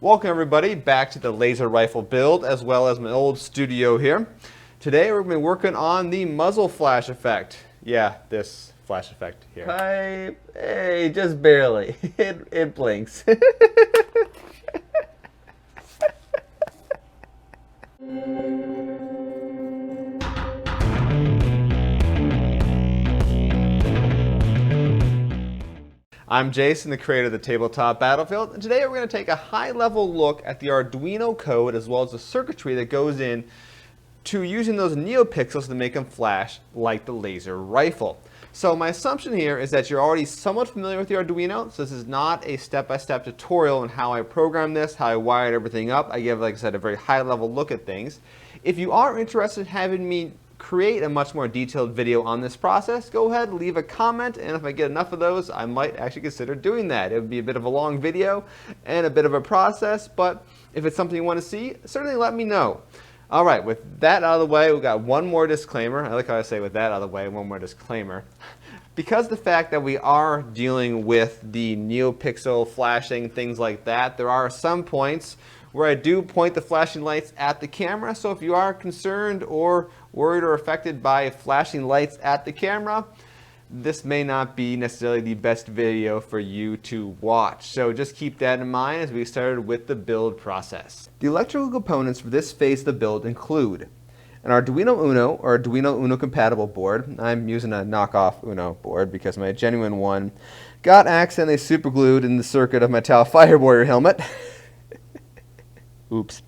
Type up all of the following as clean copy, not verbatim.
Welcome everybody back to the laser rifle build as well as my old studio here. Today we're going to be working on the muzzle flash effect. Yeah, this flash effect here. Hey, just barely. It blinks. I'm Jason, the creator of the Tabletop Battlefield, and today we're going to take a high-level look at the Arduino code as well as the circuitry that goes in to using those NeoPixels to make them flash like the laser rifle. So my assumption here is that you're already somewhat familiar with the Arduino, so this is not a step-by-step tutorial on how I program this, how I wired everything up. I give, like I said, a very high-level look at things. If you are interested in having me create a much more detailed video on this process, go ahead, leave a comment, and if I get enough of those, I might actually consider doing that. It would be a bit of a long video and a bit of a process, but if it's something you want to see, certainly let me know. All right, with that out of the way, we've got one more disclaimer. I like how I say with that out of the way, one more disclaimer. Because the fact that we are dealing with the NeoPixel flashing, things like that, there are some points where I do point the flashing lights at the camera. So if you are concerned or worried or affected by flashing lights at the camera, this may not be necessarily the best video for you to watch. So just keep that in mind as we started with the build process. The electrical components for this phase of the build include an Arduino Uno or Arduino Uno compatible board. I'm using a knockoff Uno board because my genuine one got accidentally superglued in the circuit of my Tau Fire Warrior helmet. Oops.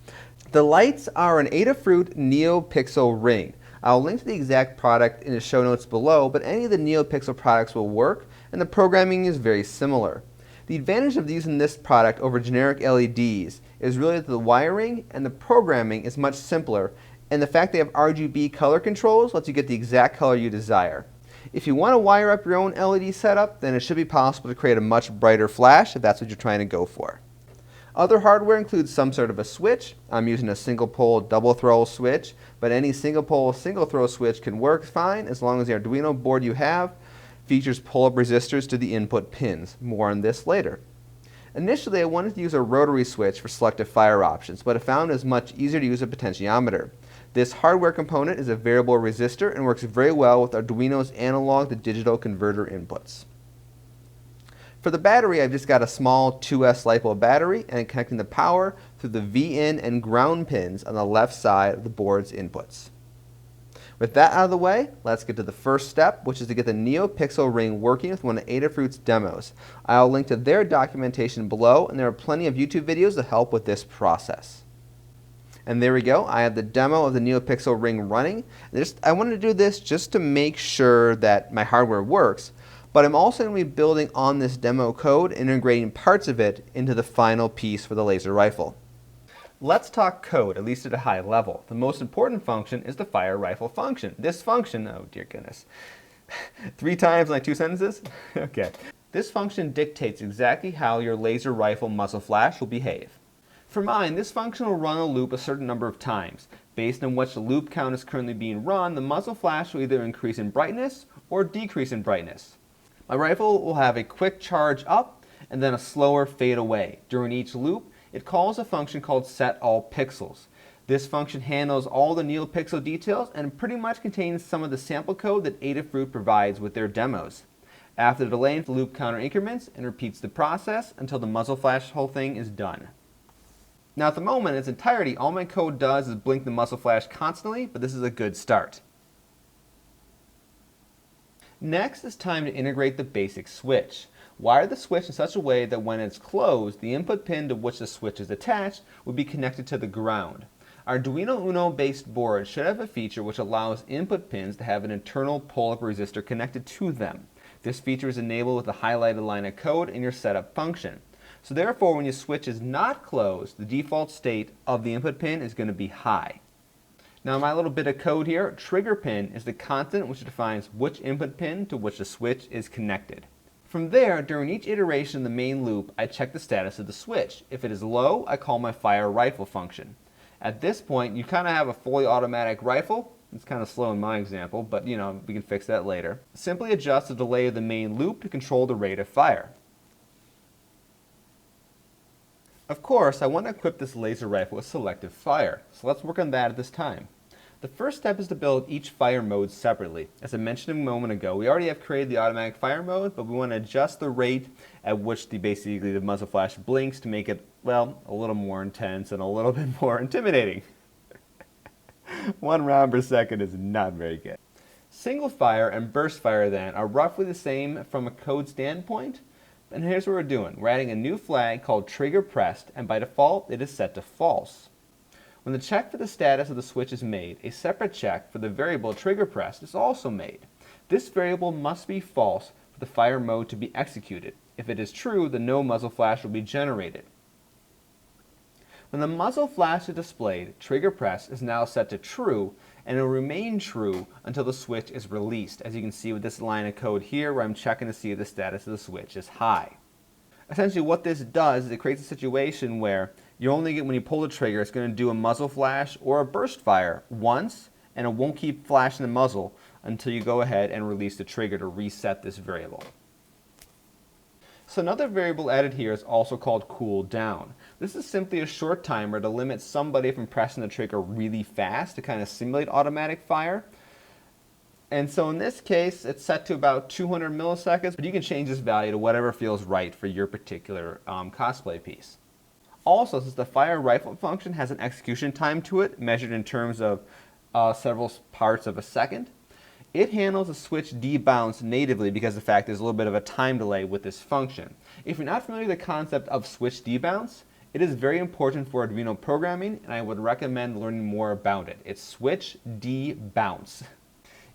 The lights are an Adafruit NeoPixel Ring. I'll link to the exact product in the show notes below, but any of the NeoPixel products will work, and the programming is very similar. The advantage of using this product over generic LEDs is really that the wiring and the programming is much simpler, and the fact they have RGB color controls lets you get the exact color you desire. If you want to wire up your own LED setup, then it should be possible to create a much brighter flash if that's what you're trying to go for. Other hardware includes some sort of a switch. I'm using a single pole double throw switch, but any single pole single throw switch can work fine as long as the Arduino board you have features pull-up resistors to the input pins. More on this later. Initially I wanted to use a rotary switch for selective fire options, but I found it was much easier to use a potentiometer. This hardware component is a variable resistor and works very well with Arduino's analog to digital converter inputs. For the battery, I've just got a small 2S LiPo battery and connecting the power through the VIN and ground pins on the left side of the board's inputs. With that out of the way, let's get to the first step, which is to get the NeoPixel Ring working with one of Adafruit's demos. I'll link to their documentation below, and there are plenty of YouTube videos to help with this process. And there we go, I have the demo of the NeoPixel Ring running. I wanted to do this just to make sure that my hardware works, but I'm also going to be building on this demo code, integrating parts of it into the final piece for the laser rifle. Let's talk code, at least at a high level. The most important function is the fire rifle function. This function, oh dear goodness, 3 times in like 2 sentences? Okay. This function dictates exactly how your laser rifle muzzle flash will behave. For mine, this function will run a loop a certain number of times. Based on which the loop count is currently being run, the muzzle flash will either increase in brightness or decrease in brightness. My rifle will have a quick charge up and then a slower fade away. During each loop, it calls a function called setAllPixels. This function handles all the NeoPixel details and pretty much contains some of the sample code that Adafruit provides with their demos. After delaying, the loop counter increments and repeats the process until the muzzle flash whole thing is done. Now at the moment, in its entirety, all my code does is blink the muzzle flash constantly, but this is a good start. Next, it's time to integrate the basic switch. Wire the switch in such a way that when it's closed, the input pin to which the switch is attached would be connected to the ground. Our Arduino Uno based board should have a feature which allows input pins to have an internal pull-up resistor connected to them. This feature is enabled with the highlighted line of code in your setup function. So therefore, when your switch is not closed, the default state of the input pin is going to be high. Now my little bit of code here, trigger pin is the constant which defines which input pin to which the switch is connected. From there, during each iteration of the main loop, I check the status of the switch. If it is low, I call my fire rifle function. At this point, you kind of have a fully automatic rifle. It's kind of slow in my example, but we can fix that later. Simply adjust the delay of the main loop to control the rate of fire. Of course, I want to equip this laser rifle with selective fire, so let's work on that at this time. The first step is to build each fire mode separately. As I mentioned a moment ago, we already have created the automatic fire mode, but we want to adjust the rate at which basically the muzzle flash blinks to make it, well, a little more intense and a little bit more intimidating. 1 round per second is not very good. Single fire and burst fire then are roughly the same from a code standpoint, and here's what we're doing. We're adding a new flag called trigger pressed, and by default it is set to false. When the check for the status of the switch is made, a separate check for the variable trigger pressed is also made. This variable must be false for the fire mode to be executed. If it is true, then no muzzle flash will be generated. When the muzzle flash is displayed, trigger press is now set to true, and it will remain true until the switch is released, as you can see with this line of code here where I'm checking to see if the status of the switch is high. Essentially what this does is it creates a situation where you only get, when you pull the trigger, it's going to do a muzzle flash or a burst fire once, and it won't keep flashing the muzzle until you go ahead and release the trigger to reset this variable. So another variable added here is also called cool down. This is simply a short timer to limit somebody from pressing the trigger really fast to kind of simulate automatic fire. And so in this case, it's set to about 200 milliseconds, but you can change this value to whatever feels right for your particular cosplay piece. Also, since the fire rifle function has an execution time to it, measured in terms of several parts of a second, it handles the switch debounce natively because of the fact there's a little bit of a time delay with this function. If you're not familiar with the concept of switch debounce, it is very important for Arduino programming, and I would recommend learning more about it. It's switch debounce.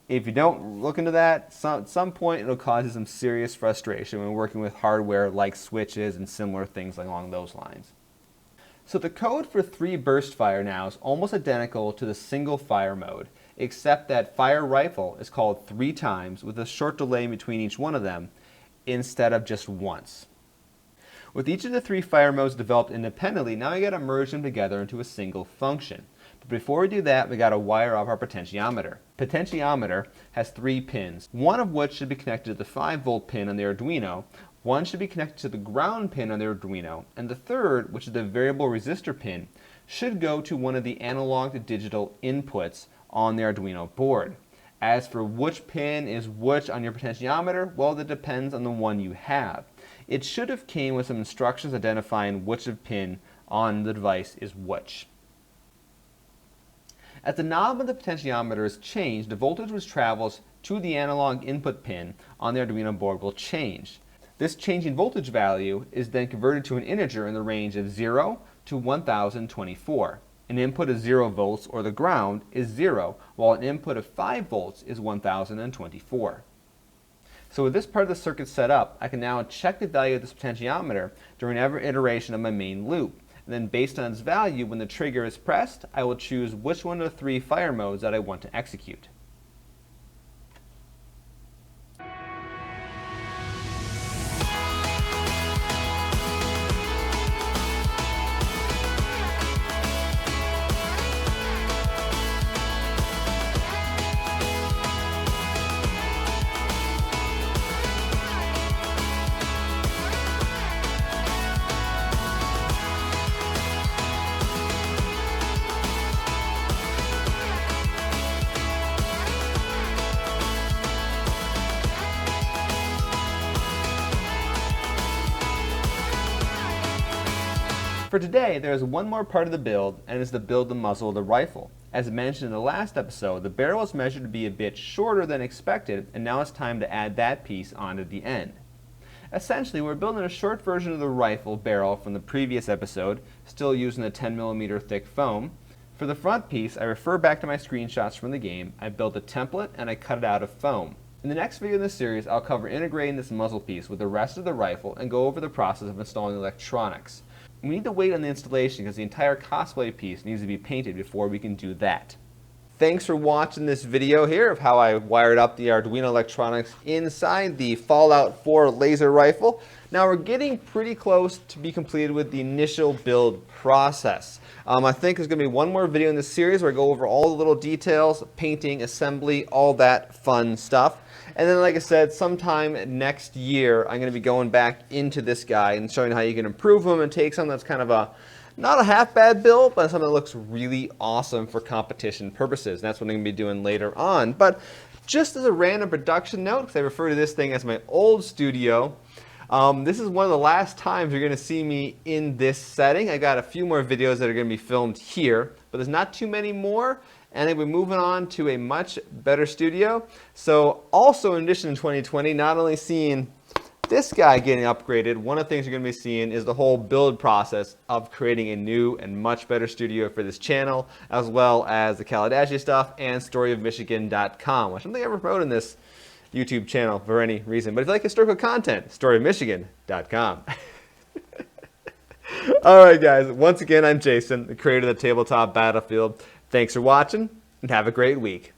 If you don't look into that, at some point it'll cause you some serious frustration when working with hardware like switches and similar things along those lines. So the code for 3 burst fire now is almost identical to the single fire mode, except that fire rifle is called 3 times with a short delay between each one of them instead of just once. With each of the 3 fire modes developed independently, now we got to merge them together into a single function. But before we do that, we got to wire up our potentiometer. Potentiometer has 3 pins, one of which should be connected to the 5-volt pin on the Arduino, one should be connected to the ground pin on the Arduino, and the third, which is the variable resistor pin, should go to one of the analog to digital inputs on the Arduino board. As for which pin is which on your potentiometer, well, that depends on the one you have. It should have came with some instructions identifying which pin on the device is which. As the knob of the potentiometer is changed, the voltage which travels to the analog input pin on the Arduino board will change. This changing voltage value is then converted to an integer in the range of 0 to 1024. An input of 0 volts, or the ground, is 0, while an input of 5 volts is 1024. So with this part of the circuit set up, I can now check the value of this potentiometer during every iteration of my main loop. And then based on its value, when the trigger is pressed, I will choose which one of the 3 fire modes that I want to execute. For today, there is one more part of the build, and it's to build the muzzle of the rifle. As mentioned in the last episode, the barrel is measured to be a bit shorter than expected, and now it's time to add that piece onto the end. Essentially, we're building a short version of the rifle barrel from the previous episode, still using a 10mm thick foam. For the front piece, I refer back to my screenshots from the game. I built a template and I cut it out of foam. In the next video in this series, I'll cover integrating this muzzle piece with the rest of the rifle and go over the process of installing electronics. We need to wait on the installation because the entire cosplay piece needs to be painted before we can do that. Thanks for watching this video here of how I wired up the Arduino electronics inside the Fallout 4 laser rifle. Now we're getting pretty close to be completed with the initial build process. I think there's going to be one more video in this series where I go over all the little details, painting, assembly, all that fun stuff. And then, like I said, sometime next year, I'm going to be going back into this guy and showing how you can improve him and take something that's kind of a, not a half bad build, but something that looks really awesome for competition purposes. And that's what I'm going to be doing later on. But just as a random production note, because I refer to this thing as my old studio, this is one of the last times you're going to see me in this setting. I got a few more videos that are going to be filmed here, but there's not too many more. And then we're moving on to a much better studio. So also in addition to 2020, not only seeing this guy getting upgraded, one of the things you're going to be seeing is the whole build process of creating a new and much better studio for this channel, as well as the Kaladeshi stuff and storyofmichigan.com, which I don't think I ever promoted in this YouTube channel for any reason. But if you like historical content, storyofmichigan.com. All right, guys. Once again, I'm Jason, the creator of the Tabletop Battlefield. Thanks for watching, and have a great week.